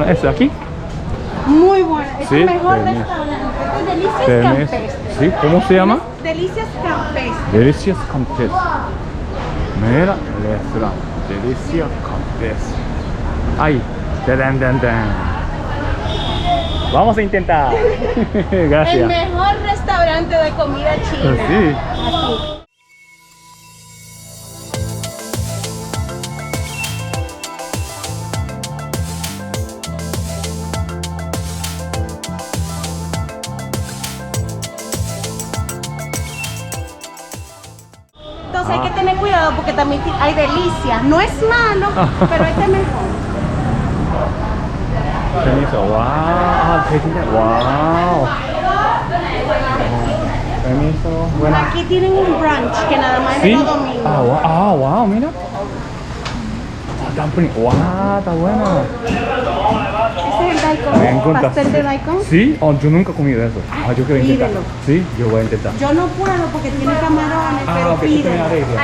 ¿Es aquí? Muy bueno, es Sí, el mejor Delicias. restaurante. Este es Delicias Campestres. Sí, ¿cómo se llama? Delicias Campestres. Delicias Campestres. Mira, restaurante. Delicias Campestres. Ahí. Dan, dan, dan. Vamos a intentar. Gracias. El mejor restaurante de comida china. Sí. Aquí. Entonces hay que tener cuidado porque también hay delicias. No es malo, pero este es mejor. Permiso. Wow. Wow. Permiso. Bueno. Aquí tienen un brunch que nada más es Sí. de los domingos. Wow, mira. Dumpling. Wow, está bueno. Ese es el daikon. Me encanta. Pastel de daikon. Sí, yo nunca he comido eso. Yo quiero intentar. Pídelo. Sí, yo voy a intentar. Yo no puedo porque tiene camarones, pero ok, tú pídelo. tienes alergia.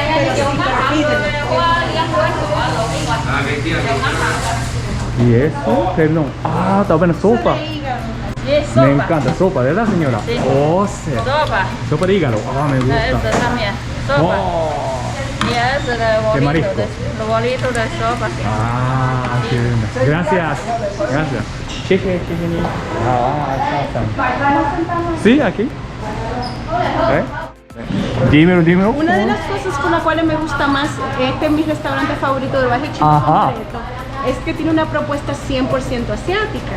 ¿Y eso? Perdón. Está bueno, sopa. Me encanta, sopa, ¿verdad, señora? Sí. Oh, sí. Sopa. Sopa de hígado. Me Eso gusta. también. Sopa. Oh. Y eso de marisco. los bolitos de sopa. Qué lindo. Gracias. Gracias. Sí, aquí. Dímelo. Una de las cosas con las cuales me gusta más, este es mi restaurante favorito del barrio chino Ajá. completo, es que tiene una propuesta 100% asiática.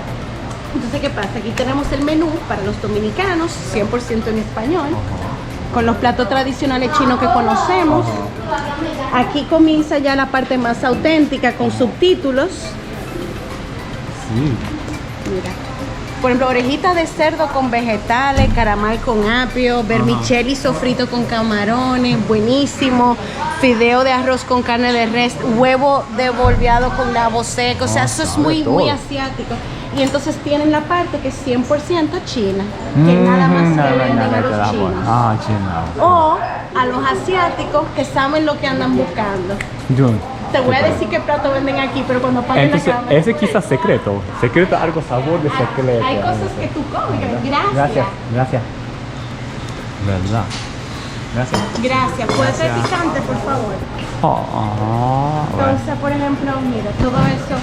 Entonces, ¿qué pasa? Aquí tenemos el menú para los dominicanos, 100% en español, con los platos tradicionales chinos que conocemos. Aquí comienza ya la parte más auténtica con subtítulos. Sí. Mira. Por ejemplo, orejitas de cerdo con vegetales, caramal con apio, vermicelli sofrito con camarones, buenísimo, fideo de arroz con carne de res, huevo devolviado con nabo seco, o sea, eso es muy asiático. Y entonces tienen la parte que es 100% china, que nada más le venden a los chinos. China. O a los asiáticos que saben lo que andan buscando. Te voy a decir qué plato venden aquí, pero cuando paguen la Entonces, cámara. ese quizás secreto. Secreto, algo sabor de secreto. Hay cosas que tú comes. Gracias. ¿Verdad? Gracias. Gracias. ¿Puede ser picante, por favor? Bueno. Entonces, por ejemplo, mira, todo eso.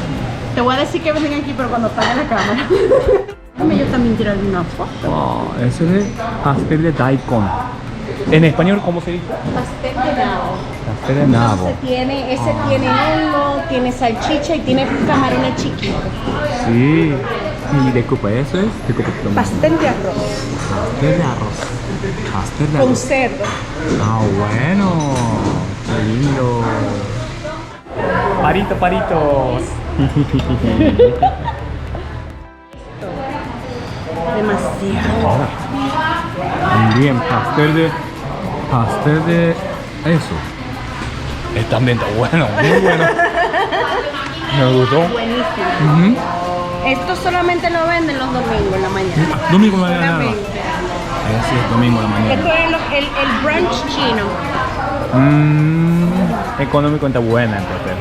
Te voy a decir que venden aquí, pero cuando apague la cámara. Déjame yo también tirar una foto. Ese es pastel de daikon. En español, ¿cómo se dice? Pastel de nabo. Pastel de nabo. Entonces tiene hongo, tiene salchicha y tiene camarones chiquitos. Sí. Y disculpa, eso es. Pastel de arroz. Pastel de arroz. Pastel de Con arroz. cerdo. Bueno. Qué lindo. Paritos. Demasiado. También pastel de eso. También está bueno, muy bueno. Me gustó. Buenísimo. Esto solamente lo venden los domingos en la mañana. Domingo en la mañana. Solamente. Sí, es domingo en la mañana. Esto es el brunch chino. Económico está buena, entonces.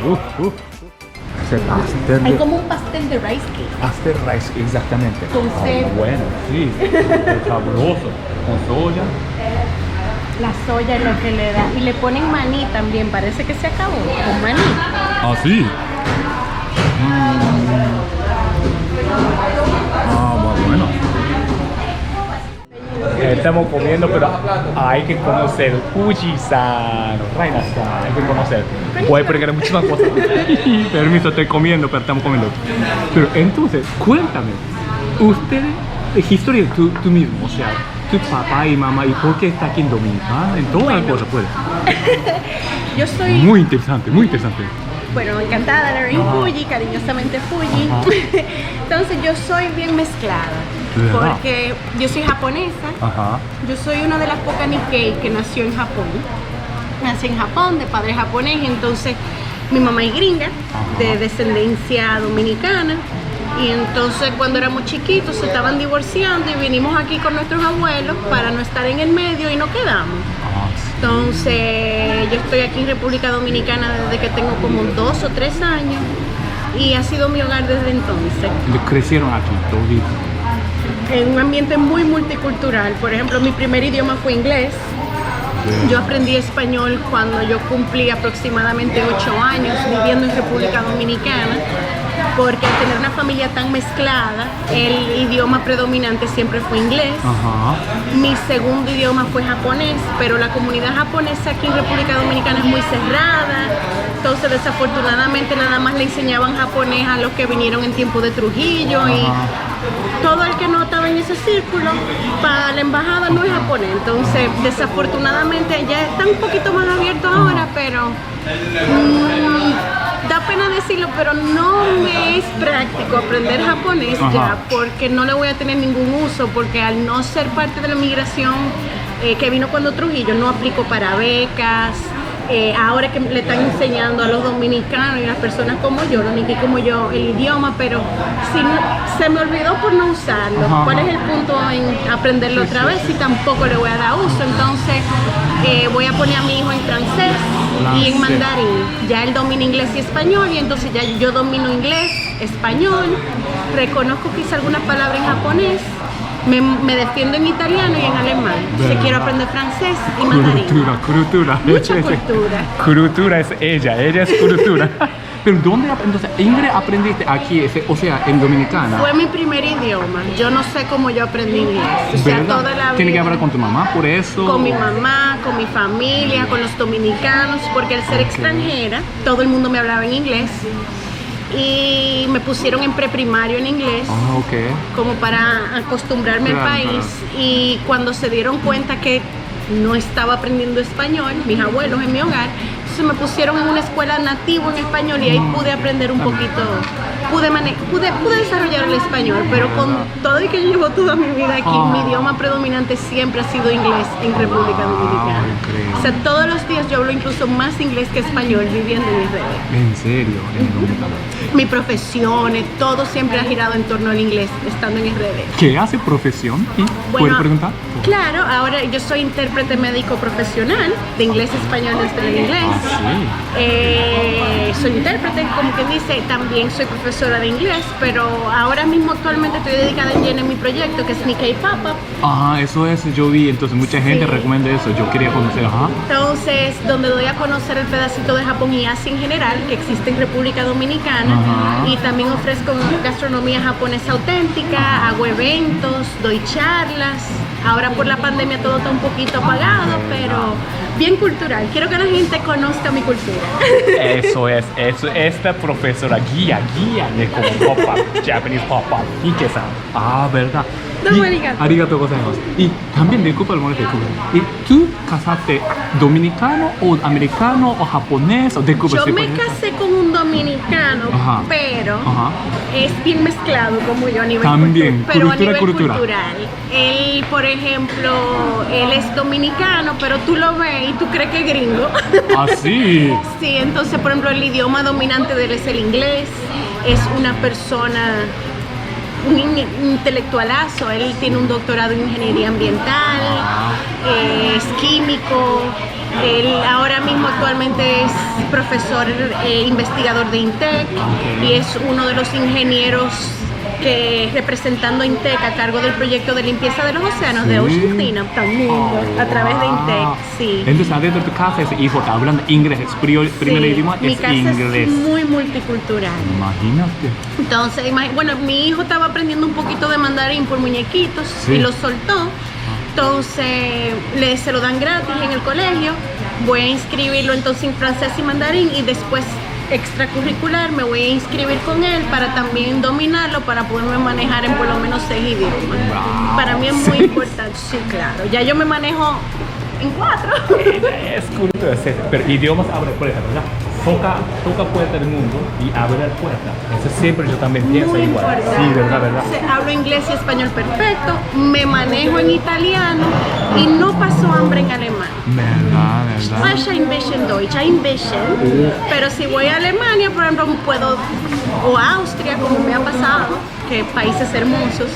Ese pastel Hay de... como un pastel de rice cake. Pastel rice, exactamente. Con cerdo. Bueno, sí. Es sabroso. Con soya. La soya es lo que le da. Y le ponen maní también. Parece que se acabó. Con maní. Sí. Bueno. Estamos comiendo, pero hay que conocer Fuji-san, Reina-san, hay que conocer. Voy a pregar muchísimas cosas. Permiso, estoy comiendo, pero estamos comiendo. Pero entonces, cuéntame, ustedes, historia tú mismo, o sea, tu papá y mamá, ¿y por qué está aquí en Dominicana? En todas las cosas, pues. Yo soy... Muy interesante, muy interesante. Bueno, encantada de Lorraine Fuji, cariñosamente Fuji. Entonces yo soy bien mezclada. ¿Verdad? Porque yo soy japonesa. Ajá. Yo soy una de las pocas Nikkei que nació en Japón. Nací en Japón, de padre japonés. Entonces mi mamá es gringa, de descendencia dominicana. Y entonces cuando éramos chiquitos se estaban divorciando y vinimos aquí con nuestros abuelos para no estar en el medio y nos quedamos. Entonces yo estoy aquí en República Dominicana desde que tengo como 2 o 3 años y ha sido mi hogar desde entonces. Crecieron aquí, todito. En un ambiente muy multicultural. Por ejemplo, mi primer idioma fue inglés. Yo aprendí español cuando yo cumplí aproximadamente 8 años viviendo en República Dominicana, porque al tener una familia tan mezclada, el idioma predominante siempre fue inglés. Ajá. Mi segundo idioma fue japonés, pero la comunidad japonesa aquí en República Dominicana es muy cerrada, entonces desafortunadamente nada más le enseñaban japonés a los que vinieron en tiempo de Trujillo y todo el que no estaba en ese círculo, para la embajada no es japonés. Entonces desafortunadamente ya está un poquito más abierto ahora, pero da pena decirlo, pero no me es práctico aprender japonés ya, porque no le voy a tener ningún uso, porque al no ser parte de la migración que vino cuando Trujillo, no aplico para becas. Ahora que le están enseñando a los dominicanos y a las personas como yo, los niquis como yo, el idioma, pero si se me olvidó por no usarlo. ¿Cuál es el punto en aprenderlo otra vez si tampoco le voy a dar uso? Entonces voy a poner a mi hijo en francés y en mandarín. Ya él domina inglés y español, y entonces ya yo domino inglés, español, reconozco quizá alguna palabra en japonés. Me defiendo en italiano y en alemán. Si quiero aprender francés y mandarín. Cultura. Mucha cultura. Cultura es ella es cultura. Pero ¿dónde entonces inglés aprendiste aquí, o sea, en Dominicana? Fue mi primer idioma. Yo no sé cómo yo aprendí inglés. O sea, ¿verdad? toda la vida. ¿Tienes que hablar con tu mamá por eso? Con mi mamá, con mi familia, con los dominicanos, porque al ser extranjera, todo el mundo me hablaba en inglés. Y me pusieron en preprimario en inglés, como para acostumbrarme al país. Claro. Y cuando se dieron cuenta que no estaba aprendiendo español, mis abuelos en mi hogar, entonces me pusieron en una escuela nativo en español y ahí pude aprender un poquito, pude desarrollar el español, pero con todo y que yo llevo toda mi vida aquí, mi idioma predominante siempre ha sido inglés en República Dominicana. O sea, todos los días yo hablo incluso más inglés que español viviendo en RD. ¿En serio? Mi profesión, todo siempre ha girado en torno al inglés, estando en RD. ¿Qué hace profesión? ¿Puedo preguntar? Claro, ahora yo soy intérprete médico profesional de inglés a español desde el inglés. Soy intérprete, como que dice, también soy profesora de inglés, pero ahora mismo actualmente estoy dedicada en lleno en mi proyecto, que es mi K-Pop. Eso es, yo vi, entonces mucha gente recomienda eso, yo quería conocer, Entonces, donde doy a conocer el pedacito de Japón y Asia en general, que existe en República Dominicana, y también ofrezco gastronomía japonesa auténtica, hago eventos, doy charlas. Ahora por la pandemia todo está un poquito apagado, pero bien cultural. Quiero que la gente conozca mi cultura. Eso. Esta profesora guía de como pop-up, Japanese pop-up. ¿Y qué sabe? ¿Verdad? Arigato gozaimasu. Y también, disculpa el momento, ¿y tú casaste dominicano o americano o japonés? Yo me casé con un dominicano, pero es bien mezclado como yo a nivel cultural. Él, por ejemplo, él es dominicano, pero tú lo ves y tú crees que es gringo. Sí. Sí, entonces, por ejemplo, el idioma dominante de él es el inglés. Es una persona, un intelectualazo. Él tiene un doctorado en ingeniería ambiental, es químico. Él ahora mismo actualmente es profesor investigador de INTEC y es uno de los ingenieros que representando a INTEC a cargo del proyecto de limpieza de los océanos de Ocean Cleanup también a través de INTEC. Entonces adentro de tu casa ese hijo está hablando inglés, primer idioma es inglés. Es muy multicultural. Imagínate. Entonces, bueno, mi hijo estaba aprendiendo un poquito de mandarín por muñequitos y lo soltó. Entonces se lo dan gratis en el colegio. Voy a inscribirlo entonces en francés y mandarín y después extracurricular me voy a inscribir con él para también dominarlo, para poderme manejar en por lo menos 6 idiomas. Para mí es muy importante, sí, claro. Ya yo me manejo en 4. Es cultura, pero idiomas abre puertas, ¿verdad? Toca puertas del mundo y abre puertas. Eso siempre yo también pienso igual. Importante. Sí, verdad. Hablo inglés y español perfecto, me manejo en italiano y no paso hambre en alemán. Verdad. Ich ein bisschen Deutsch, pero si voy a Alemania, por ejemplo, puedo, o a Austria, como me ha pasado, que países hermosos,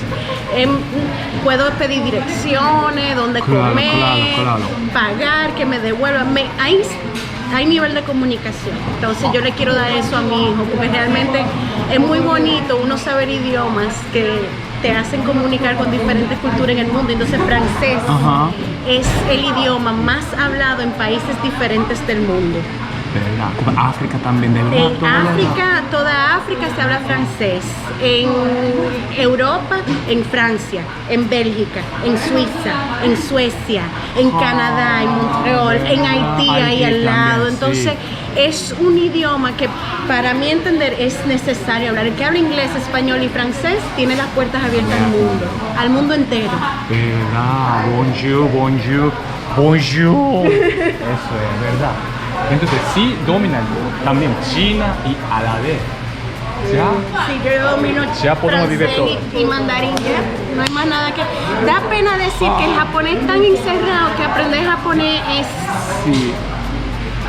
puedo pedir direcciones, dónde comer, pagar, que me devuelvan. hay nivel de comunicación. Entonces yo le quiero dar eso a mi hijo, porque realmente es muy bonito uno saber idiomas que te hacen comunicar con diferentes culturas en el mundo. Entonces francés es el idioma más hablado en países diferentes del mundo. ¿Verdad? Como África también, de verdad. En África, toda África se habla francés. En Europa, en Francia, en Bélgica, en Suiza, en Suecia, en Canadá, en Montreal, en Haití, ahí al lado. También, Entonces, es un idioma que para mí entender es necesario hablar. El que habla inglés, español y francés tiene las puertas abiertas al mundo entero. ¿Verdad? Bonjour, bonjour, bonjour. Eso es verdad. Entonces sí dominan también China y a la vez ya, Sí, yo domino ya podemos vivir todo. y mandarín, ya. No hay más nada que... Da pena decir que el japonés es tan encerrado que aprender japonés es... Sí.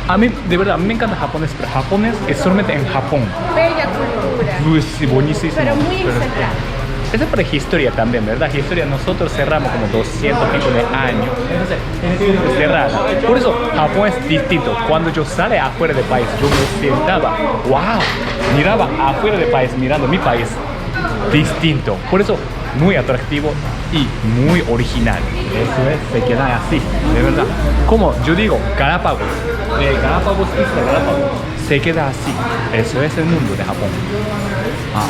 A mí, de verdad, a mí me encanta japonés, pero japonés es solamente en Japón. Bella cultura, Uy, sí, buenísimo. pero muy encerrado. Eso es para historia también, ¿verdad? Historia nosotros cerramos como 200 y pico de años. Entonces, es cerrada. Por eso Japón es distinto. Cuando yo salí afuera del país, yo me sentaba, wow, miraba afuera del país, mirando mi país, distinto. Por eso, muy atractivo y muy original. Eso es, se quedan así, de verdad. Como yo digo, Galápagos, Isla Galápagos, se queda así. Eso es el mundo de Japón.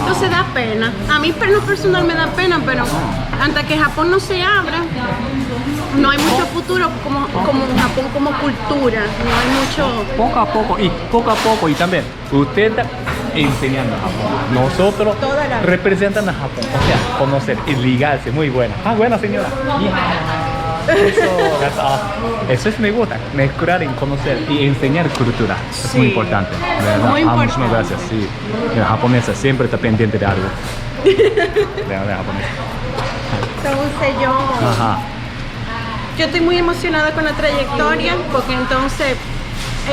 Entonces da pena. A mí en lo personal me da pena, pero hasta que Japón no se abra, no hay mucho futuro como Japón como cultura. No hay mucho... Poco a poco, y también usted enseñando a Japón, nosotros Toda la- representan a Japón, o sea, conocer y ligarse, muy buena. Buena señora. Eso es me gusta, mezclar y conocer y enseñar cultura. Es muy Sí. importante, ¿verdad? Muy importante. Muchas gracias, sí. La japonesa siempre está pendiente de algo. De japonesa. Entonces yo estoy muy emocionada con la trayectoria, porque entonces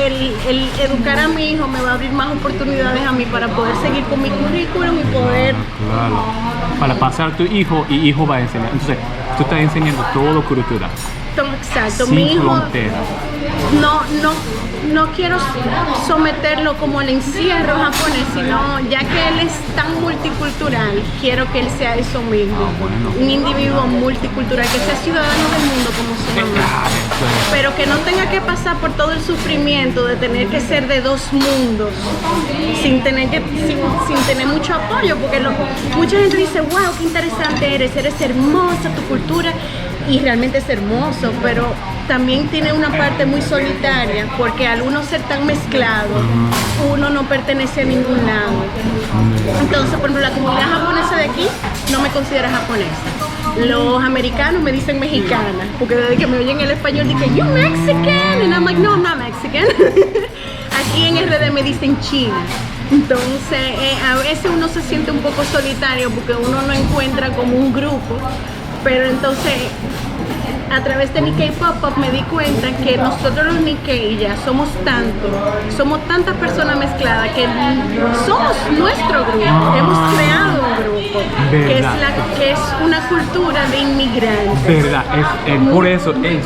el educar a mi hijo me va a abrir más oportunidades a mí para poder seguir con mi currículum y poder... Claro. Para pasar tu hijo y hijo va a enseñar. Entonces, tú estás enseñando todo cultura. Exacto, Sin mi hijo fronteras. no quiero someterlo como al encierro japonés, sino ya que él es tan multicultural, quiero que él sea eso mismo, un individuo multicultural, que sea ciudadano del mundo como su mamá, pero que no tenga que pasar por todo el sufrimiento de tener que ser de dos mundos, sin tener mucho apoyo, porque mucha gente dice, wow, qué interesante eres hermosa, tu cultura, y realmente es hermoso, pero también tiene una parte muy solitaria, porque al uno ser tan mezclado, uno no pertenece a ningún lado. Entonces, por ejemplo, la comunidad japonesa de aquí no me considera japonesa. Los americanos me dicen mexicana, porque desde que me oyen el español dicen, you Mexican, and I'm like, no, I'm not Mexican. Aquí en RD me dicen China. Entonces, a veces uno se siente un poco solitario porque uno no encuentra como un grupo, pero entonces a través de Nikkei Pop-Up me di cuenta que nosotros los Nikkei ya somos tantas personas mezcladas que somos nuestro grupo, hemos creado un grupo que es una cultura de inmigrantes. Verdad, por eso ella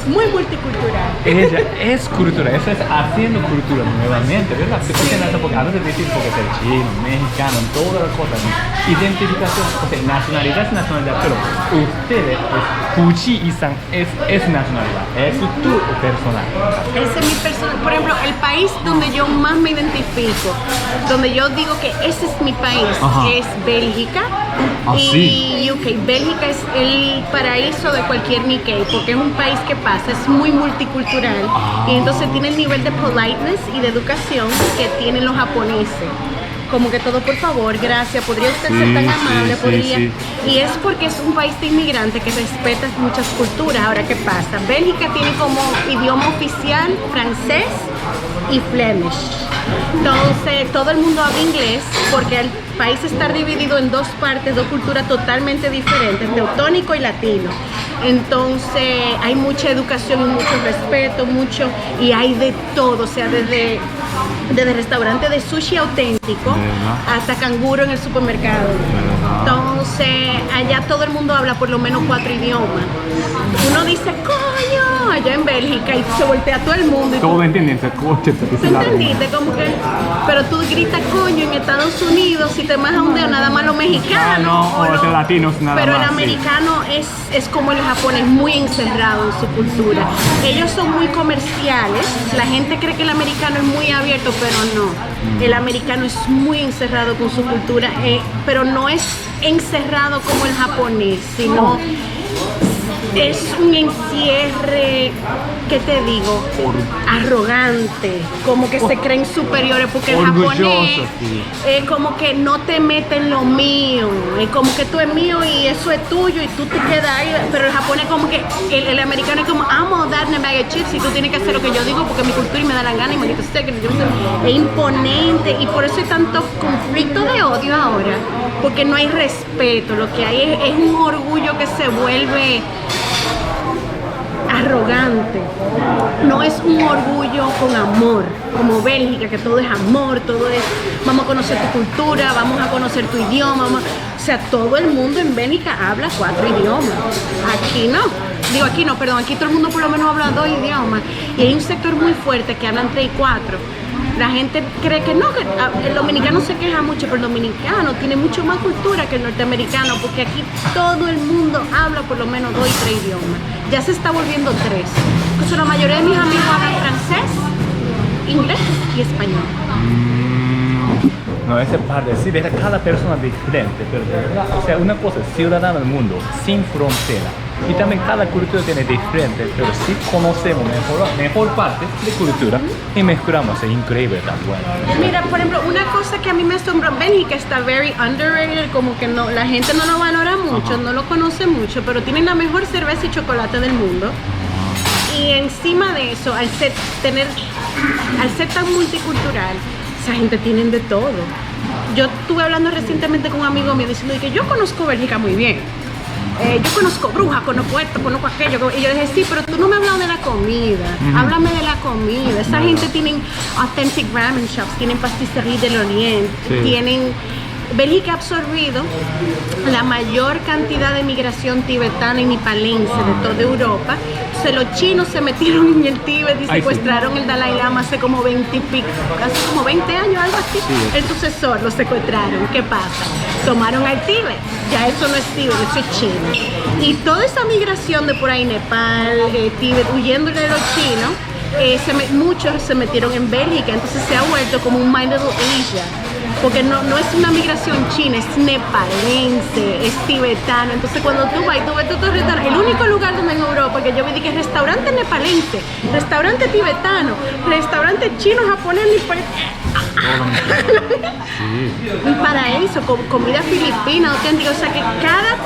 muy multicultural. Ella es cultura, eso es haciendo cultura nuevamente, ¿verdad? Se puede hacer porque a veces dicen porque es el chino, mexicano, todas las cosas, ¿no? Identificación, o sea, nacionalidad es nacionalidad, pero ustedes, Fuji-san es nacionalidad, es tu personal. Ese es mi personal. Por ejemplo, el país donde yo más me identifico, donde yo digo que ese es mi país, es Bélgica y UK. Bélgica es el paraíso de cualquier Nikkei, porque es un país que pasa, es muy multicultural y entonces tiene el nivel de politeness y de educación que tienen los japoneses. Como que todo, por favor, gracias, podría usted ser tan amable, podría. Y es porque es un país de inmigrantes que respeta muchas culturas. Ahora, ¿qué pasa? Bélgica tiene como idioma oficial francés y Flemish. Entonces, todo el mundo habla inglés porque el país está dividido en dos partes, dos culturas totalmente diferentes, teutónico y latino. Entonces, hay mucha educación y mucho respeto, y hay de todo, o sea, desde restaurante de sushi auténtico hasta canguro en el supermercado. Entonces, allá todo el mundo habla por lo menos 4 idiomas. Uno dice, coño, allá en Bélgica y se voltea todo el mundo. Y Todo entienden, se escucha, ¿tú entendiste? Como que, pero tú gritas coño en Estados Unidos, si te majas un dedo, nada más los mexicanos. o los latinos nada pero más. el americano es como el japonés, muy encerrado en su cultura. Ellos son muy comerciales. La gente cree que el americano es muy abierto, pero no. El americano es muy encerrado con su cultura, pero no es encerrado como el japonés, sino es un encierre, ¿qué te digo? Arrogante, como que se creen superiores, porque el japonés es como que no te meten lo mío, es como que tú es mío y eso es tuyo y tú te quedas ahí, pero el japonés como que, el americano es como, I'm all that in a bag of chips y tú tienes que hacer lo que yo digo porque mi cultura y me da la gana y maldito sea que yo es imponente y por eso hay tanto conflicto de odio ahora, porque no hay respeto, lo que hay es un orgullo que se vuelve arrogante, no es un orgullo con amor, como Bélgica, que todo es amor, todo es, vamos a conocer tu cultura, vamos a conocer tu idioma, o sea, todo el mundo en Bélgica habla 4 idiomas, aquí no, digo aquí no, perdón, aquí todo el mundo por lo menos habla 2 idiomas, y hay un sector muy fuerte que hablan 3 y 4. La gente cree que no, que el dominicano se queja mucho, pero el dominicano tiene mucho más cultura que el norteamericano, porque aquí todo el mundo habla por lo menos 2 y 3 idiomas. Ya se está volviendo 3. Entonces, la mayoría de mis amigos hablan francés, inglés y español. No, esa parte, sí, de cada persona es diferente, pero de verdad, o sea, una cosa es ciudadano del mundo, sin frontera. Y también cada cultura tiene diferente, pero sí conocemos mejor parte de cultura y mezclamos, es increíble también. Mira, por ejemplo, una cosa que a mí me asombra, Bélgica está very underrated, como que no, la gente no lo valora mucho, no lo conoce mucho, pero tienen la mejor cerveza y chocolate del mundo. Y encima de eso, al ser tan multicultural, esa gente tiene de todo. Yo estuve hablando recientemente con un amigo mío diciendo que yo conozco Bélgica muy bien. Yo conozco Brujas, conozco esto, conozco aquello. Y yo dije, sí, pero tú no me has hablado de la comida. Háblame de la comida. Esa gente tienen authentic ramen shops, tienen pasticería del Oriente, tienen... Bélgica ha absorbido la mayor cantidad de migración tibetana y nipalense de toda Europa. Entonces los chinos se metieron en el Tíbet y secuestraron el Dalai Lama hace como 20 y pico, casi como 20 años, algo así. El sucesor lo secuestraron. ¿Qué pasa? Tomaron al Tíbet. Ya eso no es Tíbet, eso es China. Y toda esa migración de por ahí, Nepal, Tíbet, huyendo de los chinos, muchos se metieron en Bélgica, entonces se ha vuelto como un My Little Asia, porque no es una migración china, es nepalense, es tibetano. Entonces cuando tú vas y tú ves todos los restaurantes, el único lugar donde en Europa que yo vi que es restaurante nepalense, restaurante tibetano, restaurante chino, japonés, un paraíso, comida filipina, auténtica, o sea que cada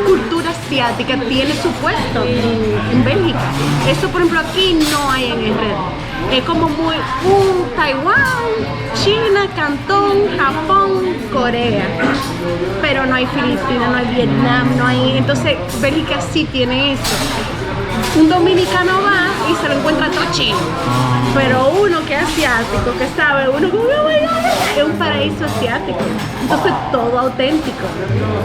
cultura asiática tiene su puesto en Bélgica. Eso por ejemplo aquí no hay en RD. Es como muy Taiwán, China, Cantón, Japón, Corea, pero no hay Filipinas, no hay Vietnam, no hay, entonces Bélgica sí tiene eso. Un dominicano va y se lo encuentra todo chino, pero uno que es asiático, que sabe, uno como es un paraíso asiático, entonces todo auténtico.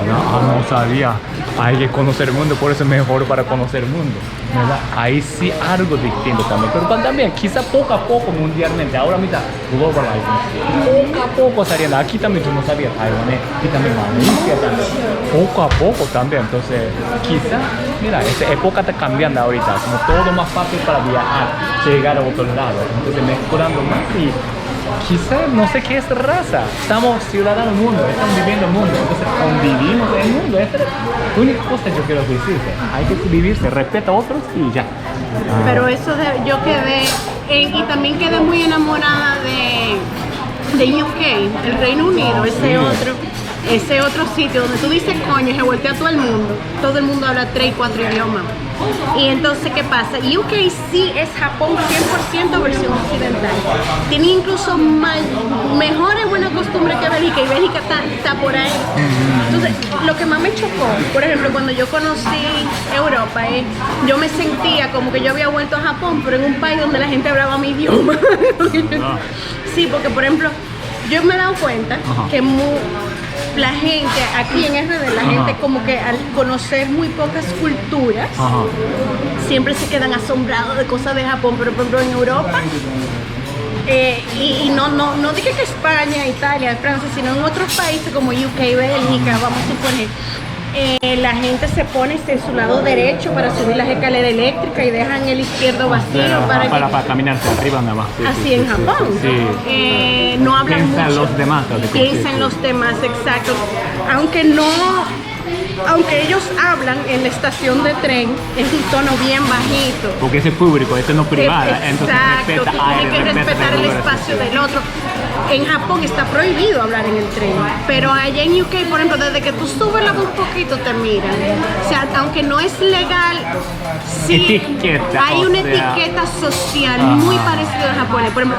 No sabía, hay que conocer el mundo, por eso es mejor para conocer el mundo, ¿verdad? Ahí sí algo distinto también, pero también quizá poco a poco mundialmente, ahora mismo globalizing, poco a poco saliendo, aquí también tú no sabías taiwanés, aquí también Malaysia también, poco a poco también, entonces quizá, mira, esa época está cambiando ahorita, como todo más fácil para viajar, llegar a otro lado, entonces mezclando más y quizá no sé qué es raza, estamos ciudadanos del mundo, estamos viviendo el mundo, entonces convivimos en el mundo, esa es la única cosa que yo quiero decirte, hay que vivirse, respeta a otros y ya. Pero eso yo quedé, y también quedé muy enamorada de UK, el Reino Unido, ese otro sitio donde tú dices coño, se voltea todo el mundo habla 3 y 4 idiomas. Y entonces, ¿qué pasa? UK sí es Japón 100% versión occidental. Tiene incluso mejores buenas costumbres que Bélgica, y Bélgica está por ahí. Entonces, lo que más me chocó, por ejemplo, cuando yo conocí Europa, yo me sentía como que yo había vuelto a Japón, pero en un país donde la gente hablaba mi idioma. Sí, porque por ejemplo, yo me he dado cuenta que la gente, aquí en RD, la gente como que al conocer muy pocas culturas, siempre se quedan asombrados de cosas de Japón, pero por ejemplo en Europa, y no dije que España, Italia, Francia, sino en otros países como UK, Bélgica, vamos a suponer, la gente se pone en su lado derecho para subir las escaleras eléctricas y dejan el izquierdo vacío para caminar hacia arriba nada más. Sí, así en Japón. Sí. No hablan Piensa mucho. en los demás. Piensa en los demás, exacto. Aunque ellos hablan en la estación de tren, es un tono bien bajito. Porque ese es público, este no es privado. Entonces respeta tienes que respetar el espacio del otro. En Japón está prohibido hablar en el tren, pero allá en UK, por ejemplo, desde que tú subes la voz un poquito te miran. O sea, aunque no es legal, sí hay una etiqueta social muy parecida a Japón. Por ejemplo,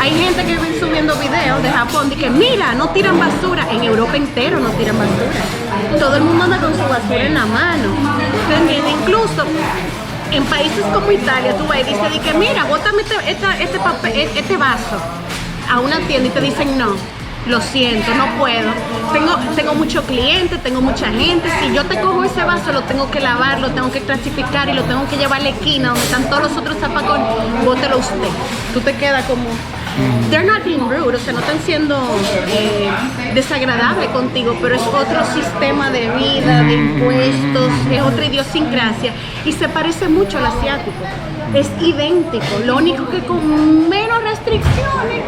hay gente que ven subiendo videos de Japón de que mira, no tiran basura. En Europa entero no tiran basura. Todo el mundo anda con su basura en la mano. ¿Entiendes? Incluso en países como Italia, tú vas y dices que mira, bótame este vaso a una tienda y te dicen no, lo siento, no puedo. Tengo muchos clientes, tengo mucha gente. Si yo te cojo ese vaso, lo tengo que lavar, lo tengo que clasificar y lo tengo que llevar a la esquina donde están todos los otros zapacones. Bótelo usted. Tú te quedas como... They're not being rude, o sea, no están siendo desagradable contigo, pero es otro sistema de vida, de impuestos, es otra idiosincrasia y se parece mucho al asiático. Es idéntico, lo único que con menos restricciones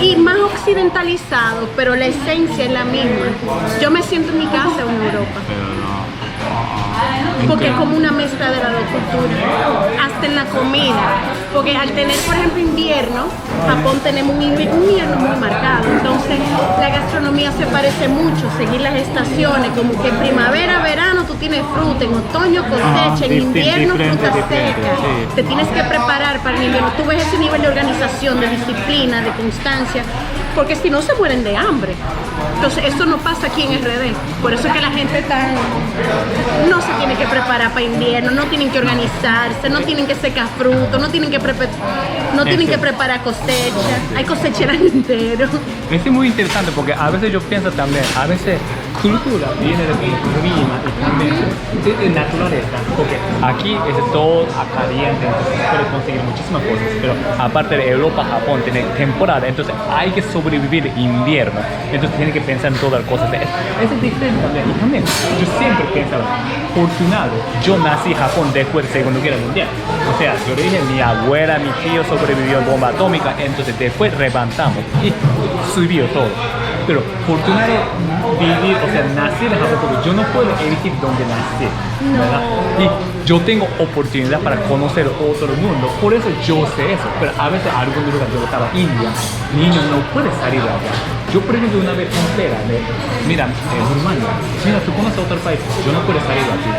y más occidentalizado, pero la esencia es la misma. Yo me siento en mi casa en Europa. Porque es como una mezcla de las dos culturas, hasta en la comida. Porque al tener, por ejemplo, invierno, Japón tenemos un invierno muy marcado. Entonces, la gastronomía se parece mucho, seguir las estaciones, como que en primavera, verano tú tienes fruta, en otoño cosecha, en invierno fruta seca. Sí. Te tienes que preparar para el invierno. Tú ves ese nivel de organización, de disciplina, de constancia, porque si no se mueren de hambre. Entonces, eso no pasa aquí en RD. Por eso es que la gente no se tiene que preparar para invierno, no tienen que organizarse, no tienen que secar frutos, no tienen que preparar cosecha. Hay cosecha el año entero. Es muy interesante porque a veces yo pienso también, a veces cultura viene del clima y también de naturaleza, porque aquí es todo caliente, entonces se puede conseguir muchísimas cosas, pero aparte de Europa, Japón tiene temporada, entonces hay que sobrevivir invierno, entonces tiene que pensar en todas las cosas. Es diferente también, y también yo siempre pensaba, afortunado, yo nací en Japón después de la Segunda Guerra Mundial, o sea, yo le dije, mi abuela, mi tío sobrevivió a bomba atómica, entonces después levantamos y subió todo. Pero afortunado vivir, o sea, nacer en Japón, porque yo no puedo elegir dónde nacer, ¿verdad? Y yo tengo oportunidad para conocer otro mundo, por eso yo sé eso. Pero a veces en algún lugar, yo estaba en India, niño no puede salir de allá. Yo, por ejemplo, una vez frontera, mira, Rumania, mira, tú conoces otro país, yo no puedo salir de aquí.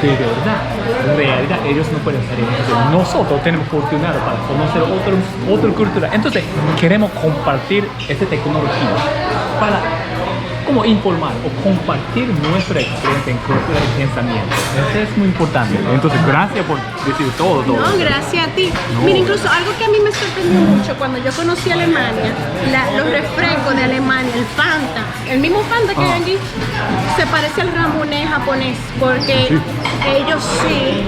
De verdad, en realidad, ellos no pueden salir. Entonces, nosotros tenemos oportunidad para conocer otra cultura. Entonces, queremos compartir esta tecnología para como informar o compartir nuestra experiencia en cultura y pensamiento. Eso es muy importante. Entonces, gracias por decir todo. No, gracias a ti. Mira, incluso algo que a mí me sorprendió mucho cuando yo conocí Alemania, los refrescos de Alemania, el Fanta, el mismo Fanta que hay allí, se parece al Ramune japonés, porque ellos sí,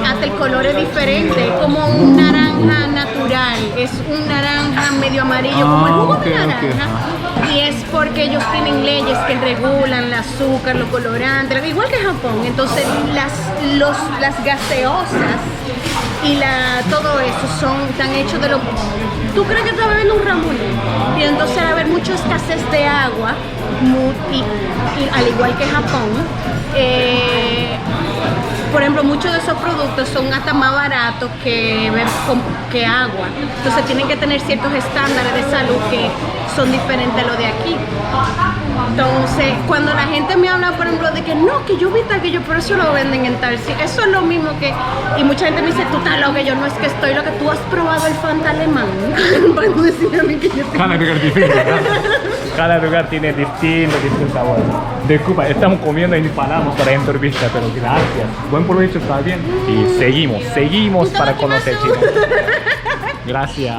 hasta el color es diferente, como un naranja natural, es un naranja medio amarillo, como el jugo de naranja. Y es porque ellos tienen leyes que regulan el azúcar, los colorantes, igual que Japón. Entonces las gaseosas y todo eso están hechos de lo... ¿Tú crees que estás bebiendo un Ramune? Y entonces va a haber mucha escasez de agua, y al igual que Japón. Por ejemplo, muchos de esos productos son hasta más baratos que agua. Entonces tienen que tener ciertos estándares de salud que son diferentes a los de aquí. Entonces, cuando la gente me habla, por ejemplo, de que no, que yo vi tal, que yo, pero eso lo venden en tal, sí, eso es lo mismo que... Y mucha gente me dice, tú estás loco, yo no es que estoy loca, tú has probado el Fanta alemán. Para no decirme a mí que yo... Cada lugar diferente. Cada lugar tiene distintos sabores. Disculpa, estamos comiendo y ni paramos para entrevista, pero gracias. Buen provecho, está bien. Y seguimos para conocer Chile. Gracias.